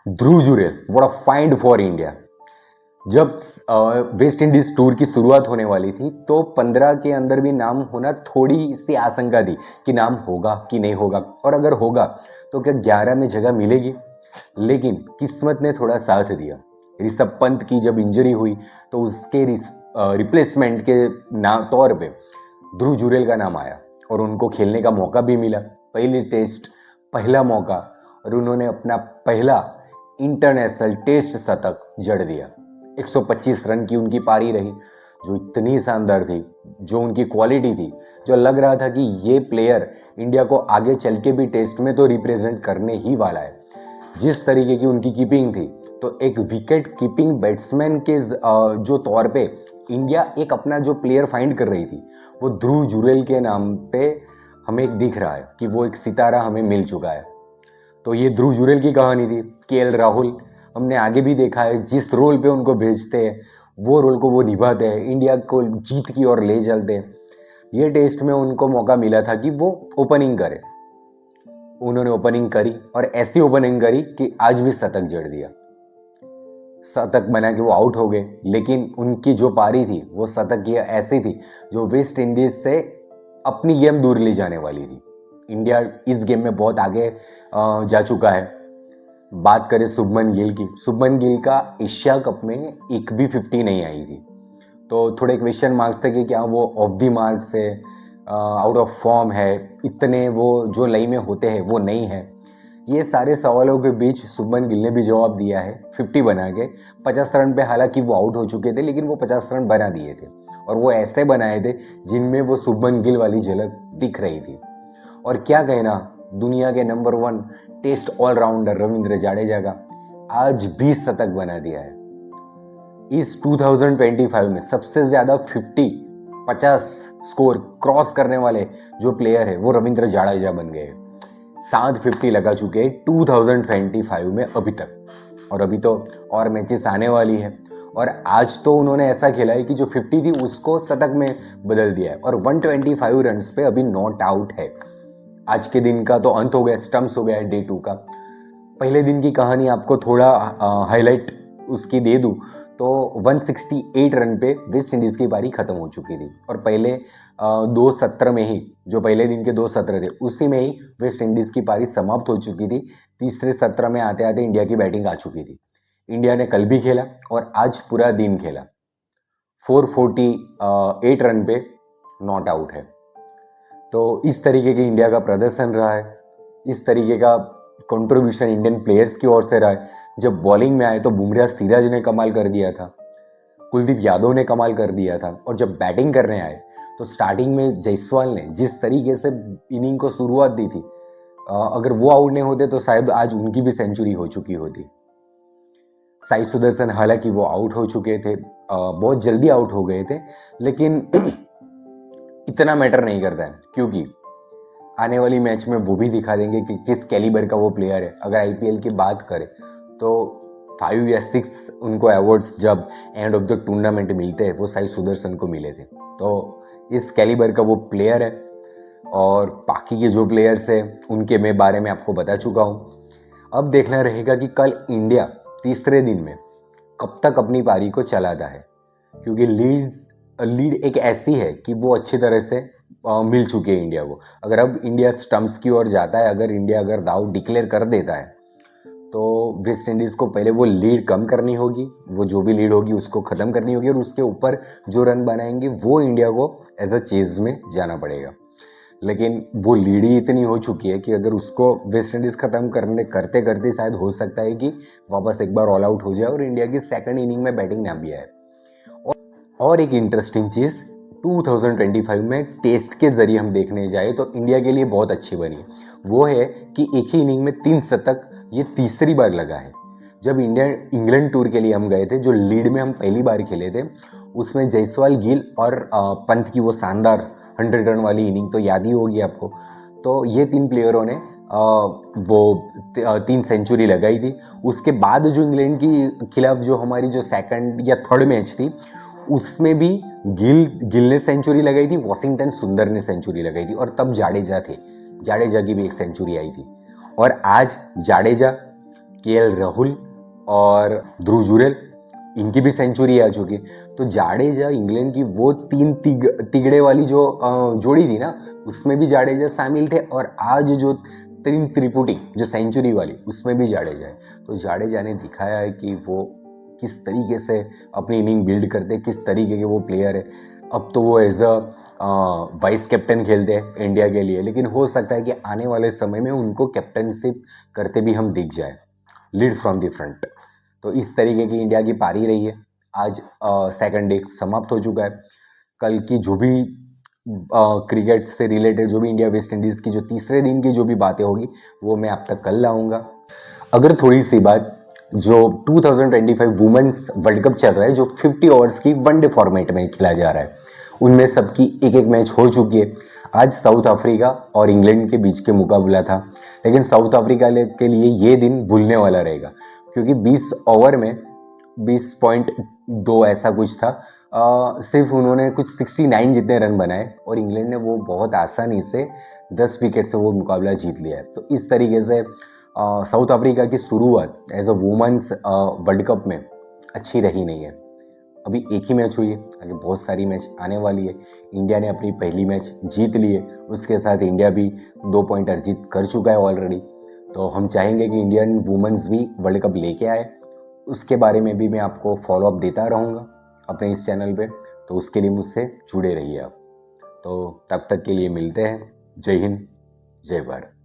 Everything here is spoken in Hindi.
Dhruv Jurel, what a find for India. जब वेस्ट इंडीज टूर की शुरुआत होने वाली थी तो 15 के अंदर भी नाम होना थोड़ी सी आशंका थी कि नाम होगा कि नहीं होगा, और अगर होगा तो क्या 11 में जगह मिलेगी। लेकिन किस्मत ने थोड़ा साथ दिया। ऋषभ पंत की जब इंजरी हुई तो उसके रिप्लेसमेंट के तौर पे ध्रुव जुरेल का नाम आया और उनको खेलने का मौका भी मिला। पहले टेस्ट, पहला मौका, और उन्होंने अपना पहला इंटरनेशनल टेस्ट शतक जड़ दिया। 125 रन की उनकी पारी रही, जो इतनी शानदार थी, जो उनकी क्वालिटी थी, जो लग रहा था कि ये प्लेयर इंडिया को आगे चल के भी टेस्ट में तो रिप्रेजेंट करने ही वाला है। जिस तरीके की उनकी कीपिंग थी, तो एक विकेट कीपिंग बैट्समैन के जो तौर पे इंडिया एक अपना जो प्लेयर फाइंड कर रही थी, वो ध्रुव जुरेल के नाम पे हमें एक दिख रहा है कि वो एक सितारा हमें मिल चुका है। तो ये ध्रुव जुरेल की कहानी थी। केएल राहुल हमने आगे भी देखा है, जिस रोल पे उनको भेजते हैं वो रोल को वो निभाते हैं, इंडिया को जीत की ओर ले चलते हैं। ये टेस्ट में उनको मौका मिला था कि वो ओपनिंग करे, उन्होंने ओपनिंग करी और ऐसी ओपनिंग करी कि आज भी शतक जड़ दिया। शतक बना के वो आउट हो गए, लेकिन उनकी जो पारी थी वो शतक की ऐसी थी जो वेस्ट इंडीज से अपनी गेम दूर ले जाने वाली थी। इंडिया इस गेम में बहुत आगे जा चुका है। बात करें शुभमन गिल की, शुभमन गिल का एशिया कप में एक भी 50 नहीं आई थी, तो थोड़े क्वेश्चन मार्क्स थे कि क्या वो ऑफ द मार्क से आउट ऑफ फॉर्म है, इतने वो जो लई में होते हैं वो नहीं है। ये सारे सवालों के बीच शुभमन गिल ने भी जवाब दिया है 50 बना के। 50 रन पे हालांकि वो आउट हो चुके थे, लेकिन वो 50 रन बना दिए थे, और वो ऐसे बनाए थे जिनमें वो शुभमन गिल वाली झलक दिख रही थी। और क्या कहना दुनिया के number 1 test all-rounder Ravindra Jadeja का, आज 20 शतक बना दिया है। इस 2025 में सबसे ज्यादा 50 स्कोर क्रॉस करने वाले जो प्लेयर है वो रविंद्र जाडेजा बन गए। 7 50 लगा चुके हैं 2025 में अभी तक, और अभी तो और मैचेस आने वाली है। और आज तो उन्होंने ऐसा खेला है कि जो 50 थी उसको शतक में बदल दिया है, और 125 रन पे अभी नॉट आउट है। आज के दिन का तो अंत हो गया, स्टम्प्स हो गया है डे 2 का। पहले दिन की कहानी आपको थोड़ा हाईलाइट उसकी दे दूं तो 168 रन पे वेस्ट इंडीज की पारी खत्म हो चुकी थी, और पहले 2 सत्र में ही, जो पहले दिन के 2 सत्र थे उसी में ही वेस्ट इंडीज की पारी समाप्त हो चुकी थी। तीसरे सत्र में आते आते इंडिया की बैटिंग आ चुकी थी। इंडिया ने कल भी खेला और आज पूरा दिन खेला। 448 रन पे नॉट आउट है। तो इस तरीके की इंडिया का प्रदर्शन रहा है, इस तरीके का कंट्रीब्यूशन इंडियन प्लेयर्स की ओर से रहा है। जब बॉलिंग में आए तो बुमराह सिराज ने कमाल कर दिया था, कुलदीप यादव ने कमाल कर दिया था, और जब बैटिंग करने आए तो स्टार्टिंग में जायसवाल ने जिस तरीके से इनिंग को शुरुआत दी थी, अगर वो आउट नहीं होते तो शायद आज उनकी भी सेंचुरी हो चुकी होती। साई सुदर्शन हालांकि वो आउट हो चुके थे, बहुत जल्दी आउट हो गए थे, लेकिन इतना मैटर नहीं करता है, क्योंकि आने वाली मैच में वो भी दिखा देंगे कि किस कैलिबर का वो प्लेयर है। अगर आईपीएल की बात करें तो 5 या 6 उनको अवार्ड्स जब एंड ऑफ द टूर्नामेंट मिलते हैं वो साई सुदर्शन को मिले थे। तो इस कैलिबर का वो प्लेयर है, और बाकी के जो प्लेयर्स हैं उनके मैं बारे में आपको बता चुका हूँ। अब देखना रहेगा कि कल इंडिया तीसरे दिन में कब तक अपनी पारी को चलाता है, क्योंकि लीड एक ऐसी है कि वो अच्छी तरह से मिल चुकी है इंडिया को। अगर अब इंडिया स्टंप्स की ओर जाता है, अगर इंडिया अगर दाव डिक्लेयर कर देता है, तो वेस्ट इंडीज को पहले वो लीड कम करनी होगी, वो जो भी लीड होगी उसको खत्म करनी होगी, और उसके ऊपर जो रन बनाएंगे वो इंडिया को एज अ चेज में जाना पड़ेगा। लेकिन वो लीड ही इतनी हो चुकी है कि अगर उसको वेस्ट इंडीज खत्म करने करते करते शायद हो सकता है कि वापस एक बार ऑल आउट हो जाए और इंडिया की सेकंड इनिंग में बैटिंग ना भी आए। और एक इंटरेस्टिंग चीज 2025 में टेस्ट के जरिए हम देखने जाए तो इंडिया के लिए बहुत अच्छी बनी, वो है कि एक ही इनिंग में 3 शतक ये तीसरी बार लगा है। जब इंडिया इंग्लैंड टूर के लिए हम गए थे, जो लीड में हम पहली बार खेले थे, उसमें जायसवाल, गिल और पंत की वो शानदार 100 रन वाली इनिंग तो याद ही होगी आपको। तो ये 3 प्लेयरों ने वो 3 सेंचुरी लगाई थी। उसके बाद जो इंग्लैंड की खिलाफ जो हमारी जो सेकंड या थर्ड मैच थी, उसमें भी गिल ने सेंचुरी लगाई थी, वॉशिंगटन सुंदर ने सेंचुरी लगाई थी, और तब जाडेजा थे, जाडेजा की भी एक सेंचुरी आई थी। और आज जाडेजा केएल राहुल और ध्रुव जुरेल, इनकी भी सेंचुरी आ चुकी है। तो जाडेजा इंग्लैंड की वो तीन तिगड़े वाली जो जोड़ी थी ना, उसमें भी जाडेजा शामिल थे, और आज जो तीन त्रिपुटी जो सेंचुरी वाली, उसमें भी जाडेजा है। तो जाडेजा ने दिखाया है कि वो किस तरीके से अपनी इनिंग बिल्ड करते, किस तरीके के वो प्लेयर है। अब तो वो एज अ वाइस कैप्टन खेलते हैं इंडिया के लिए, लेकिन हो सकता है कि आने वाले समय में उनको कैप्टनशिप करते भी हम दिख जाए, लीड फ्रॉम द फ्रंट। तो इस तरीके की इंडिया की पारी रही है। आज सेकंड डे समाप्त हो चुका है। कल की जो भी क्रिकेट से रिलेटेड जो भी इंडिया वेस्ट इंडीज़ की जो तीसरे दिन की जो भी बातें होगी, वो मैं आप तक कल लाऊंगा। अगर थोड़ी सी बात, जो 2025 वुमेन्स वर्ल्ड कप चल रहा है, जो 50 ओवर्स की वनडे फॉर्मेट में खेला जा रहा है, उनमें सबकी एक एक मैच हो चुकी है। आज साउथ अफ्रीका और इंग्लैंड के बीच के मुकाबला था, लेकिन साउथ अफ्रीका के लिए ये दिन भूलने वाला रहेगा, क्योंकि 20 ओवर में 20.2 ऐसा कुछ था। सिर्फ उन्होंने कुछ 69 जितने रन बनाए, और इंग्लैंड ने वो बहुत आसानी से 10 विकेट से वो मुकाबला जीत लिया है। तो इस तरीके से साउथ अफ्रीका की शुरुआत as a Women's World Cup में अच्छी रही नहीं है। अभी एक ही मैच हुई है, आगे बहुत सारी मैच आने वाली है। इंडिया ने अपनी पहली मैच जीत ली है, उसके साथ इंडिया भी 2 पॉइंट अर्जित कर चुका है ऑलरेडी। तो हम चाहेंगे कि इंडियन वुमेन्स भी वर्ल्ड कप लेके आए। उसके बारे में भी मैं आपको फॉलोअप देता रहूँगा अपने इस चैनल पे, तो उसके लिए मुझसे जुड़े रहिए आप। तो तब तक के लिए मिलते हैं। जय हिंद, जय भारत।